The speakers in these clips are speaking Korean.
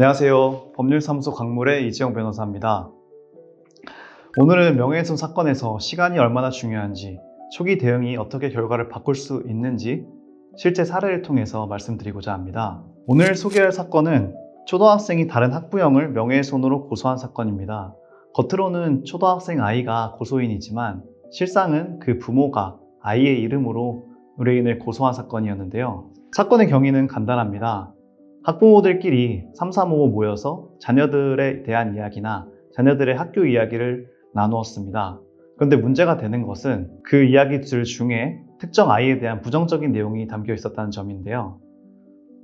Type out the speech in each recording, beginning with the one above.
안녕하세요. 법률사무소 강물의 이지영 변호사입니다. 오늘은 명예훼손 사건에서 시간이 얼마나 중요한지, 초기 대응이 어떻게 결과를 바꿀 수 있는지 실제 사례를 통해서 말씀드리고자 합니다. 오늘 소개할 사건은 초등학생이 다른 학부형을 명예훼손으로 고소한 사건입니다. 겉으로는 초등학생 아이가 고소인이지만 실상은 그 부모가 아이의 이름으로 의뢰인을 고소한 사건이었는데요. 사건의 경위는 간단합니다. 학부모들끼리 3-3-5 모여서 자녀들에 대한 이야기나 자녀들의 학교 이야기를 나누었습니다. 그런데 문제가 되는 것은 그 이야기들 중에 특정 아이에 대한 부정적인 내용이 담겨 있었다는 점인데요.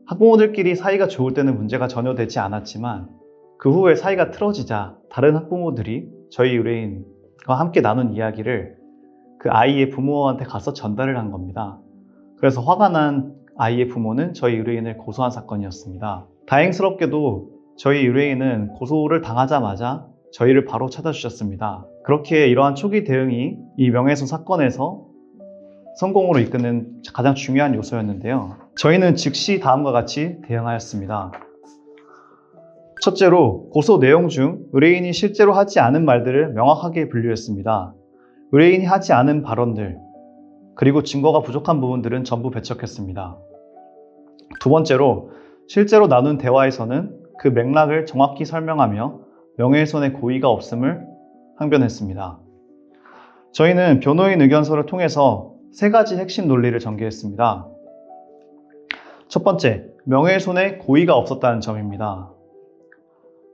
학부모들끼리 사이가 좋을 때는 문제가 전혀 되지 않았지만 그 후에 사이가 틀어지자 다른 학부모들이 저희 의뢰인과 함께 나눈 이야기를 그 아이의 부모한테 가서 전달을 한 겁니다. 그래서 화가 난 아이의 부모는 저희 의뢰인을 고소한 사건이었습니다. 다행스럽게도 저희 의뢰인은 고소를 당하자마자 저희를 바로 찾아주셨습니다. 그렇게 이러한 초기 대응이 이 명예훼손 사건에서 성공으로 이끄는 가장 중요한 요소였는데요. 저희는 즉시 다음과 같이 대응하였습니다. 첫째로 고소 내용 중 의뢰인이 실제로 하지 않은 말들을 명확하게 분류했습니다. 의뢰인이 하지 않은 발언들, 그리고 증거가 부족한 부분들은 전부 배척했습니다. 두 번째로 실제로 나눈 대화에서는 그 맥락을 정확히 설명하며 명예훼손의 고의가 없음을 항변했습니다. 저희는 변호인 의견서를 통해서 세 가지 핵심 논리를 전개했습니다. 첫 번째, 명예훼손의 고의가 없었다는 점입니다.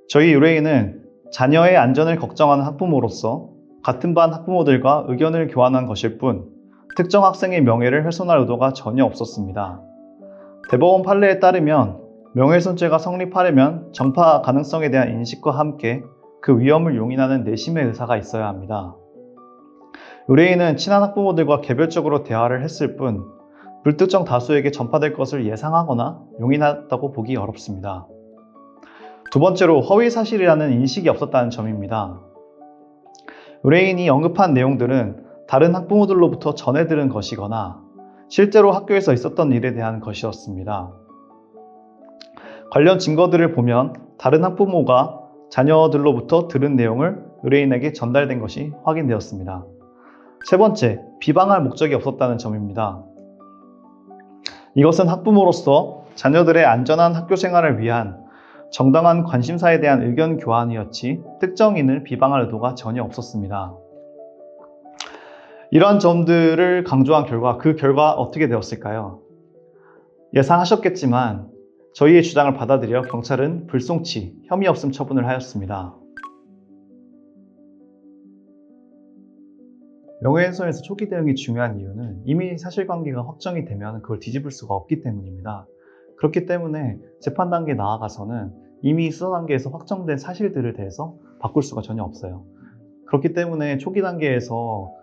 저희 의뢰인은 자녀의 안전을 걱정하는 학부모로서 같은 반 학부모들과 의견을 교환한 것일 뿐 특정 학생의 명예를 훼손할 의도가 전혀 없었습니다. 대법원 판례에 따르면 명예훼손죄가 성립하려면 정파 가능성에 대한 인식과 함께 그 위험을 용인하는 내심의 의사가 있어야 합니다. 의뢰인은 친한 학부모들과 개별적으로 대화를 했을 뿐 불특정 다수에게 전파될 것을 예상하거나 용인했다고 보기 어렵습니다. 두 번째로 허위 사실이라는 인식이 없었다는 점입니다. 의뢰인이 언급한 내용들은 다른 학부모들로부터 전해 들은 것이거나 실제로 학교에서 있었던 일에 대한 것이었습니다. 관련 증거들을 보면 다른 학부모가 자녀들로부터 들은 내용을 의뢰인에게 전달된 것이 확인되었습니다. 세 번째, 비방할 목적이 없었다는 점입니다. 이것은 학부모로서 자녀들의 안전한 학교 생활을 위한 정당한 관심사에 대한 의견 교환이었지 특정인을 비방할 의도가 전혀 없었습니다. 이러한 점들을 강조한 결과 그 결과 어떻게 되었을까요? 예상하셨겠지만 저희의 주장을 받아들여 경찰은 불송치, 혐의 없음 처분을 하였습니다. 명예훼손에서 초기 대응이 중요한 이유는 이미 사실관계가 확정이 되면 그걸 뒤집을 수가 없기 때문입니다. 그렇기 때문에 재판 단계에 나아가서는 이미 수사 단계에서 확정된 사실들에 대해서 바꿀 수가 전혀 없어요. 그렇기 때문에 초기 단계에서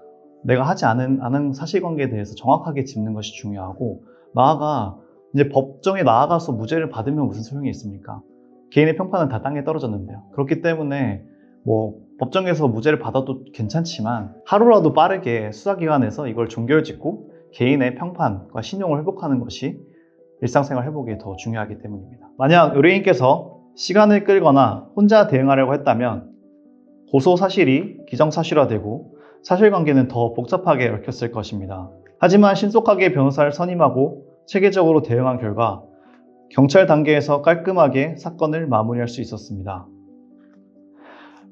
내가 하지 않은 사실관계에 대해서 정확하게 짚는 것이 중요하고, 나아가 이제 법정에 나아가서 무죄를 받으면 무슨 소용이 있습니까? 개인의 평판은 다 땅에 떨어졌는데요. 그렇기 때문에 법정에서 무죄를 받아도 괜찮지만 하루라도 빠르게 수사기관에서 이걸 종결짓고 개인의 평판과 신용을 회복하는 것이 일상생활 회복에 더 중요하기 때문입니다. 만약 의뢰인께서 시간을 끌거나 혼자 대응하려고 했다면 고소 사실이 기정사실화되고 사실관계는 더 복잡하게 얽혔을 것입니다. 하지만 신속하게 변호사를 선임하고 체계적으로 대응한 결과 경찰 단계에서 깔끔하게 사건을 마무리할 수 있었습니다.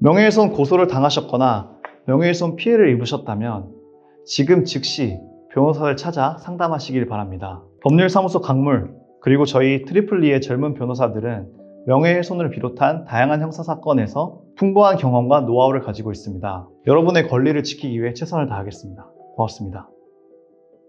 명예훼손 고소를 당하셨거나 명예훼손 피해를 입으셨다면 지금 즉시 변호사를 찾아 상담하시길 바랍니다. 법률사무소 강물, 그리고 저희 트리플리의 젊은 변호사들은 명예훼손을 비롯한 다양한 형사사건에서 풍부한 경험과 노하우를 가지고 있습니다. 여러분의 권리를 지키기 위해 최선을 다하겠습니다. 고맙습니다.